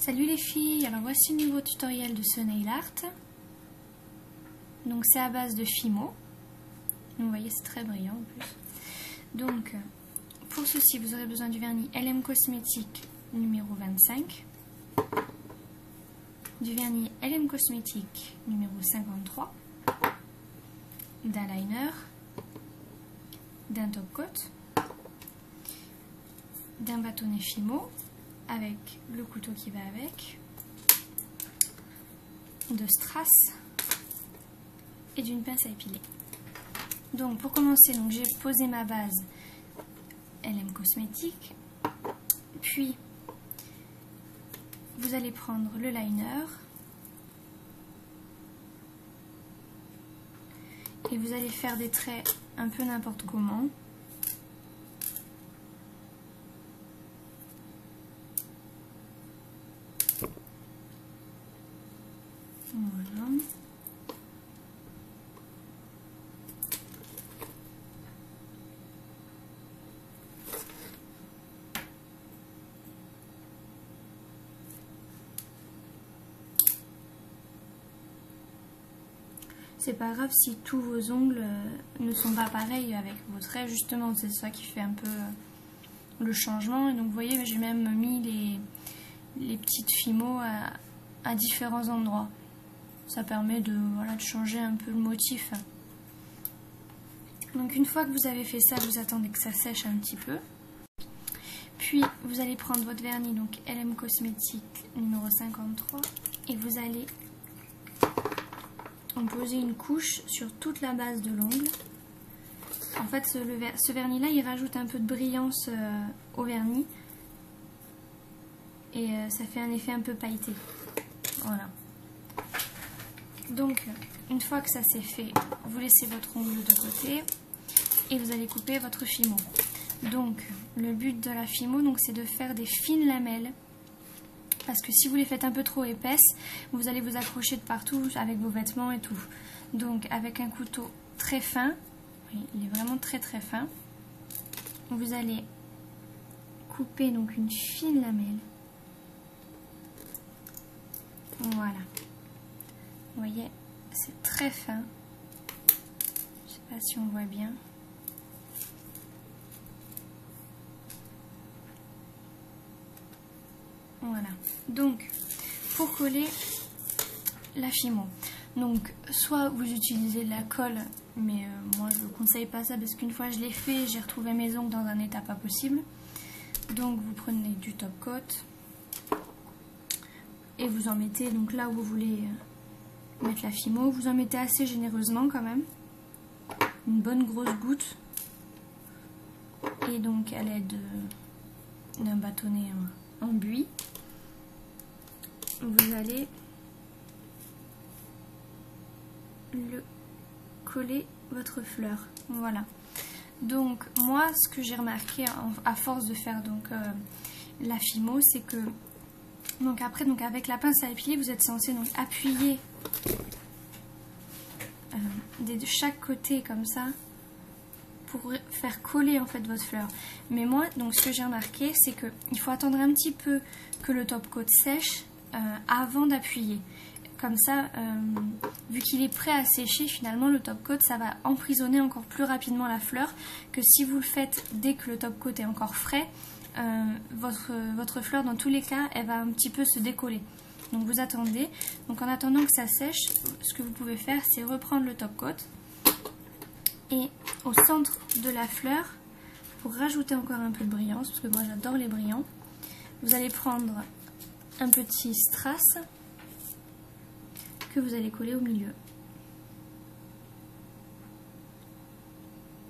Salut les filles, alors voici le nouveau tutoriel de ce nail art. Donc c'est à base de Fimo. Donc, vous voyez c'est très brillant en plus. Donc pour ceci vous aurez besoin du vernis LM Cosmétique numéro 25, du vernis LM Cosmétique numéro 53, d'un liner, d'un top coat, d'un bâtonnet Fimo avec le couteau qui va avec, de strass et d'une pince à épiler. Donc pour commencer, j'ai posé ma base LM Cosmétique, puis vous allez prendre le liner et vous allez faire des traits un peu n'importe comment. Voilà. C'est pas grave si tous vos ongles ne sont pas pareils avec vos traits, justement, c'est ça qui fait un peu le changement. Et donc vous voyez, j'ai même mis les petites Fimo à différents endroits. Ça permet de changer un peu le motif. Donc une fois que vous avez fait ça, vous attendez que ça sèche un petit peu. Puis vous allez prendre votre vernis, donc LM Cosmétique numéro 53, et vous allez en poser une couche sur toute la base de l'ongle. En fait, ce vernis-là, il rajoute un peu de brillance au vernis. Et ça fait un effet un peu pailleté. Voilà. Donc, une fois que ça c'est fait, vous laissez votre ongle de côté et vous allez couper votre Fimo. Donc, le but de la Fimo, c'est de faire des fines lamelles. Parce que si vous les faites un peu trop épaisses, vous allez vous accrocher de partout avec vos vêtements et tout. Donc, avec un couteau très fin, oui, il est vraiment très très fin, vous allez couper donc une fine lamelle. Voilà. Vous voyez, c'est très fin. Je sais pas si on voit bien. Voilà. Donc, pour coller la Fimo, donc soit vous utilisez de la colle, mais moi je ne conseille pas ça parce qu'une fois je l'ai fait, j'ai retrouvé mes ongles dans un état pas possible. Donc vous prenez du top coat et vous en mettez donc là où vous voulez mettre la Fimo. Vous en mettez assez généreusement quand même, une bonne grosse goutte, et donc à l'aide d'un bâtonnet en buis, vous allez le coller votre fleur. Voilà. Donc moi, ce que j'ai remarqué à force de faire la Fimo, c'est que après avec la pince à épiler, vous êtes censé appuyer de chaque côté comme ça pour faire coller en fait votre fleur. Mais moi, ce que j'ai remarqué, c'est que il faut attendre un petit peu que le top coat sèche avant d'appuyer. Comme ça, vu qu'il est prêt à sécher, finalement le top coat, ça va emprisonner encore plus rapidement la fleur que si vous le faites dès que le top coat est encore frais. Votre fleur, dans tous les cas, elle va un petit peu se décoller. Donc vous attendez. Donc en attendant que ça sèche, ce que vous pouvez faire, c'est reprendre le top coat. Et au centre de la fleur, pour rajouter encore un peu de brillance, parce que moi j'adore les brillants, vous allez prendre un petit strass que vous allez coller au milieu.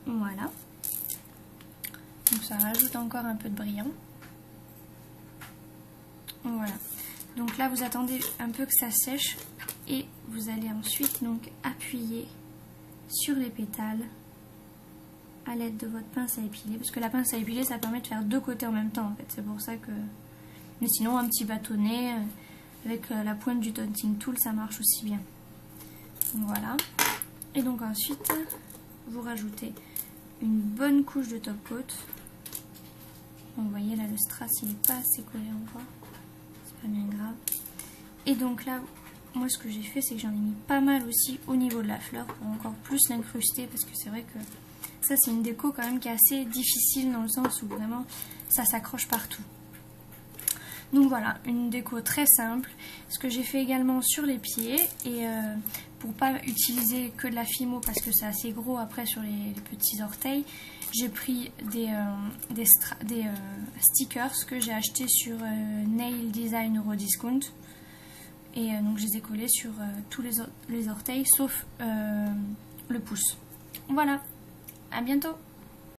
Voilà. Donc ça rajoute encore un peu de brillant. Voilà. Donc là vous attendez un peu que ça sèche et vous allez ensuite appuyer sur les pétales à l'aide de votre pince à épiler, parce que la pince à épiler ça permet de faire deux côtés en même temps en fait, c'est pour ça que... Mais sinon un petit bâtonnet avec la pointe du Taunting Tool ça marche aussi bien. Voilà. Et donc ensuite vous rajoutez une bonne couche de top coat. Donc, vous voyez là le strass il n'est pas assez collé encore, c'est pas bien grave. Et donc là, moi ce que j'ai fait, c'est que j'en ai mis pas mal aussi au niveau de la fleur pour encore plus l'incruster, parce que c'est vrai que ça c'est une déco quand même qui est assez difficile dans le sens où vraiment ça s'accroche partout. Donc voilà, une déco très simple. Ce que j'ai fait également sur les pieds, et pour pas utiliser que de la Fimo parce que c'est assez gros après sur les petits orteils, j'ai pris des stickers que j'ai achetés sur Nail Design Eurodiscount. Et donc je les ai collés sur tous les orteils sauf le pouce. Voilà, à bientôt!